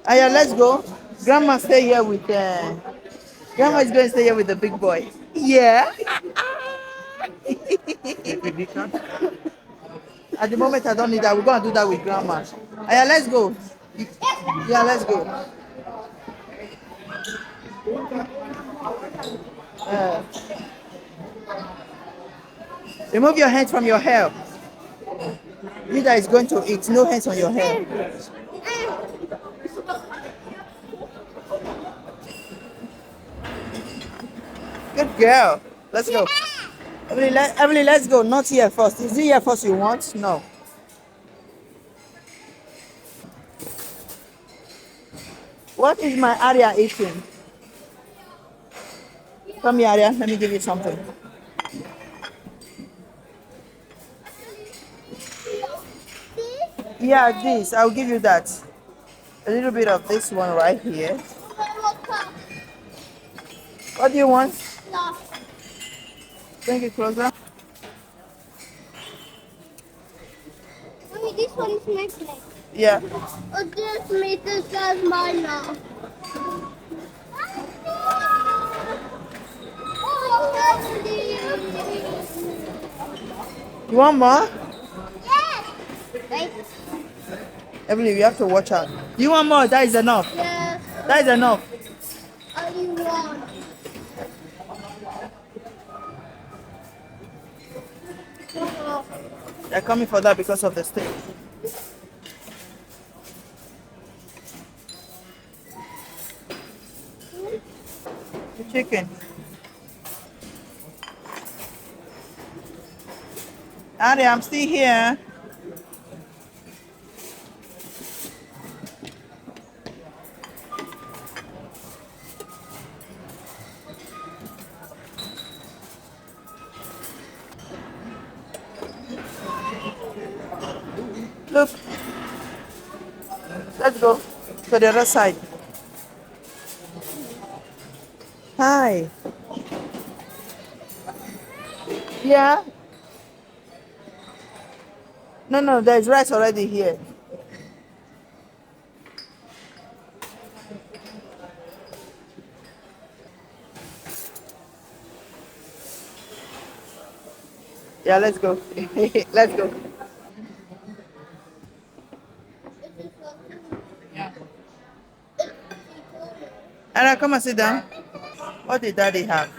Aya, let's go. Grandma stay here with Grandma is going to stay here with the big boy. Yeah. At the moment I don't need that. We're gonna do that with grandma. Aya, let's go. Yeah, let's go. Uh, remove your hands from your hair. Leader is going to eat. No hands on your hair. Good girl. Let's go. Emily, let's go. Not here first. Is it here first you want? No. What is my Aria eating? Come here, Aria. Let me give you something. Yeah, this. I'll give you that. A little bit of this one right here. What do you want? Bring it closer. Mommy, this one is my plate. Yeah. Oh, this meter says mine now. You want more? Yes. Wait. Emily, you have to watch out. You want more? That is enough. Yes. That is enough. Only one. They're coming for that because of the steak. The chicken. Aria, I'm still here. Look. Let's go to the other side. Hi. Yeah. No, there's rice already here. Yeah, let's go. Let's go. Anna, come and sit down. What did Daddy have?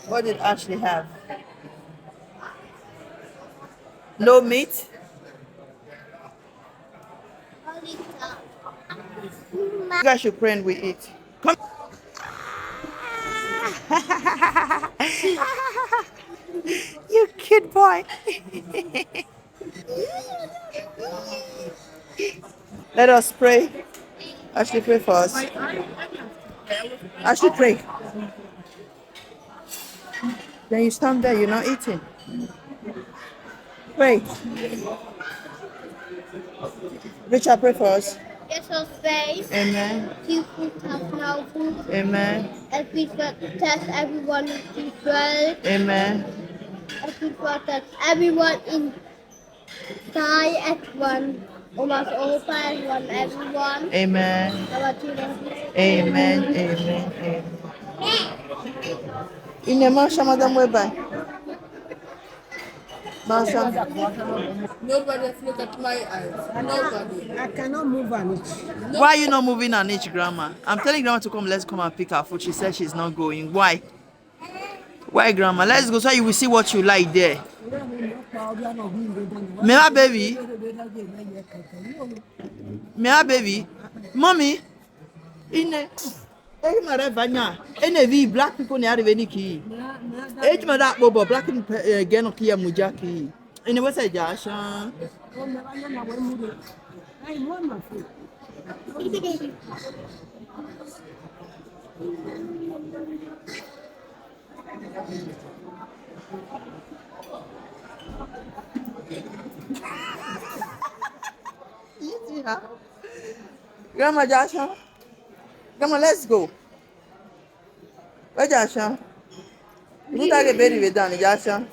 What did Ashley have? No meat? Only You guys should pray and we eat. Come. You cute boy. Let us pray. Ashley, pray for us. Ashley, pray. Then you stand there, you're not eating. Pray. Richard, pray for us. Jesus faith. Amen. Keep food has no food. Amen. And please protect everyone in Israel. Amen. And please protect everyone in Thai at one. Almost all Thai one everyone. Amen. Amen. Amen. Amen. In the Masha, Madam Weber. Masha. Nobody look at my eyes. Nobody. I cannot move on it. Why are you not moving an inch, Grandma? I'm telling Grandma to come. Let's come and pick her food. She said she's not going. Why? Why, Grandma? Let's go so you will see what you like there. My baby. My baby. Mommy. Ine. Ege mara vanya. Ene vi black people ne are veni ki. Age mara bobo black people geno ki ya mujaki. Ine wasa jasha. I want my food. You see her? Grandma Jasha. Grandma, let's go. Where Jasha? You don't get very down, Jasha.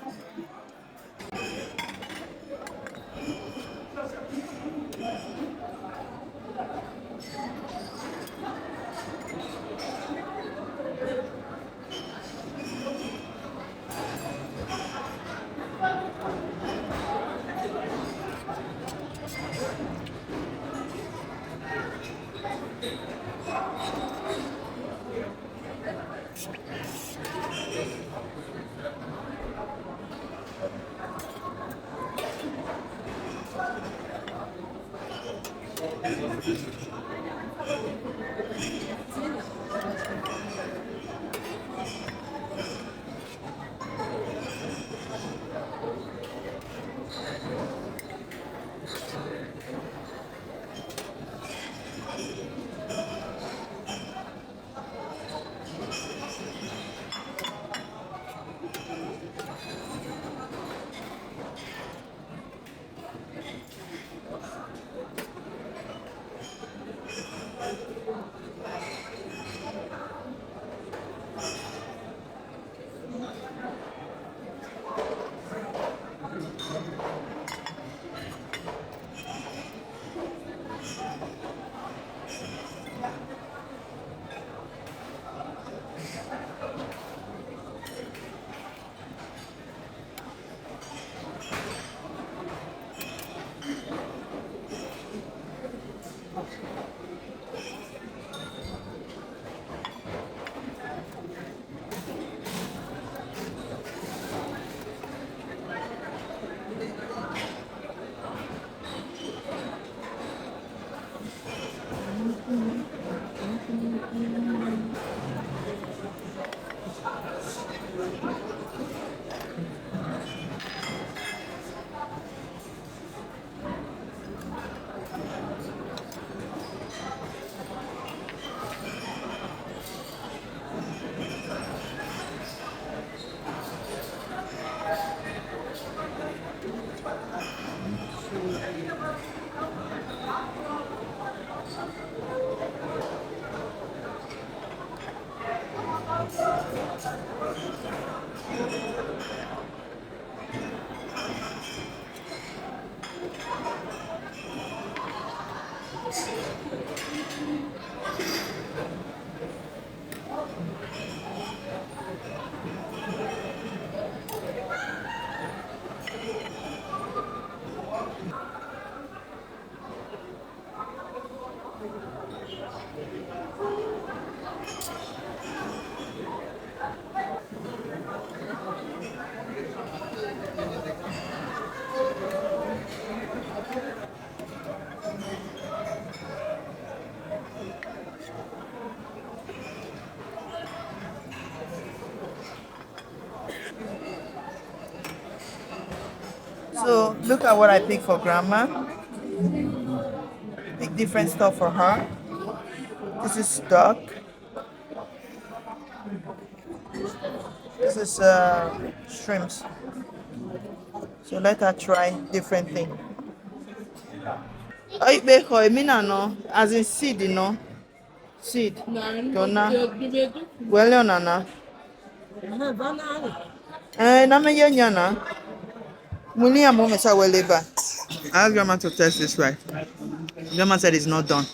So look at what I picked for grandma. Pick different stuff for her. This is duck. This is shrimps. So let her try different thing. Oh, you make her no, as in seed, you know. Seed. Donna. Well, nana. Na me yana. Muni a moment I will labor. I asked grandma to test this right. Grandma said it's not done.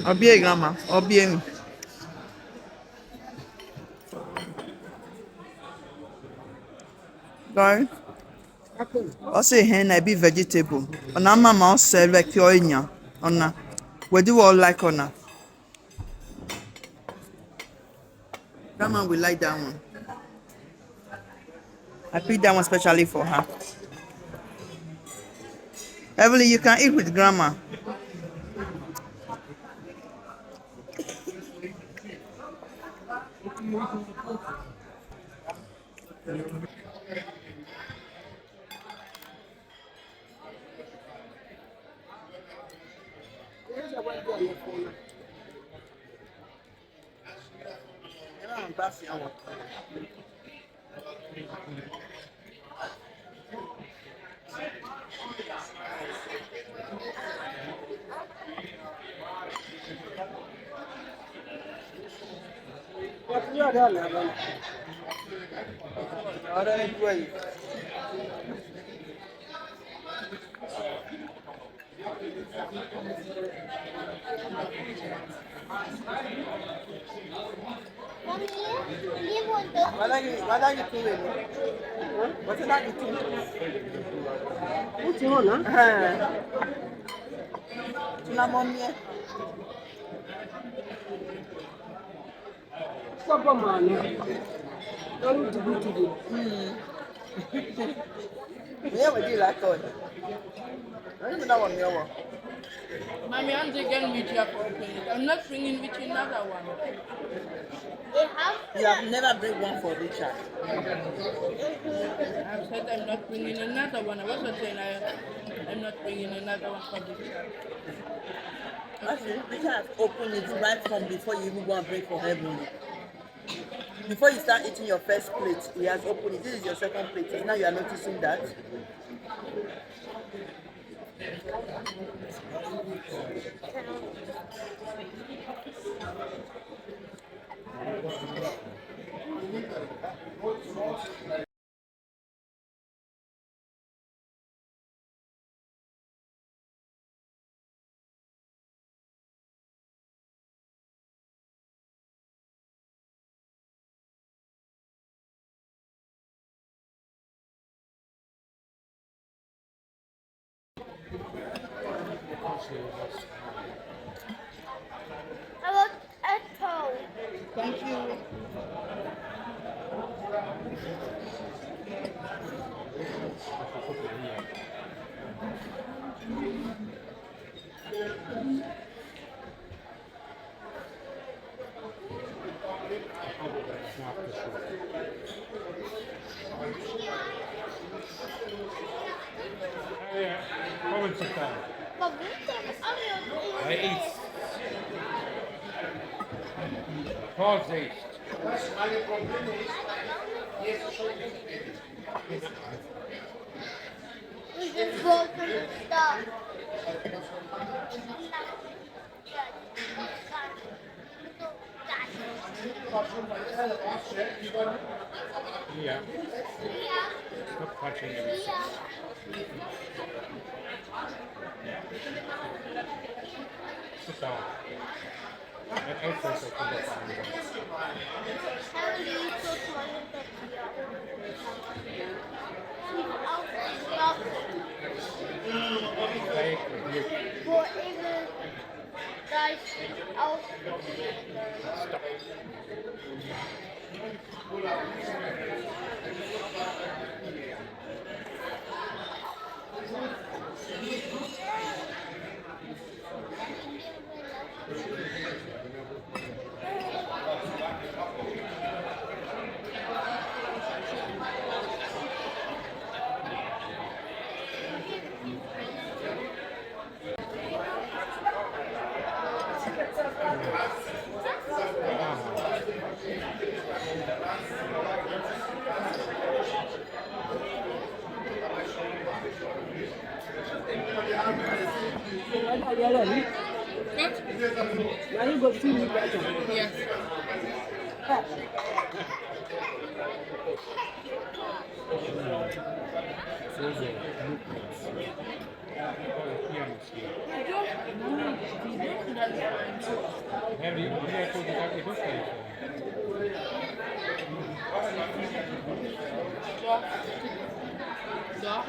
I'll be a grandma. I'll be a. Guys. Also, hen I be vegetable. On a mama serve like your inya. On we do all like on. Grandma will like that one. I picked that one specially for her. Evelyn, you can eat with grandma. Mommy, leave one though. What are you doing? What are you doing? What's on, huh? Tunamonia. Papa, man. Don't do it today. Yeah, we did like that. I don't know that one, yeah. Mommy, I'm taking with you for opening. I'm not bringing with you another one. They have You have never bring one for Richard. I've said I'm not bringing another one. I wasn't saying I'm not bringing another one for this child. Actually, Richard has opened it right from before you even go and break for heaven. Before you start eating your first plate, he has opened it. This is your second plate. So now you are noticing that. how about a toe? Thank you. Ja, kom eens zitten. But we can Hij eet. Vorsicht. we just go for the stuff. Ja. Stop touching him. Sit down. En eet zo zo van dat aan. Kijk, hier. Voor even thuis Stop. Now you go see me better. Yes. Hebben jullie voor de kak even geven? Zo.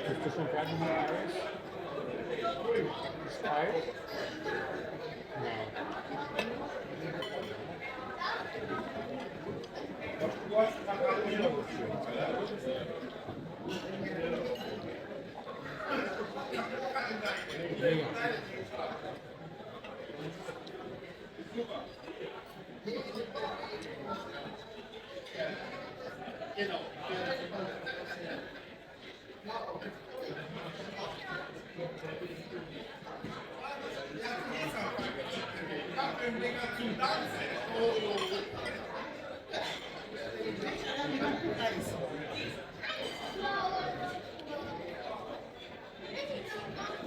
Dus er zo'n kleine ijs. Ijs. Ja.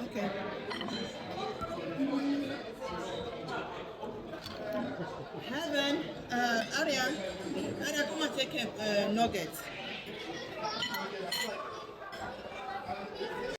Okay. Heaven, Arya, come and take nuggets.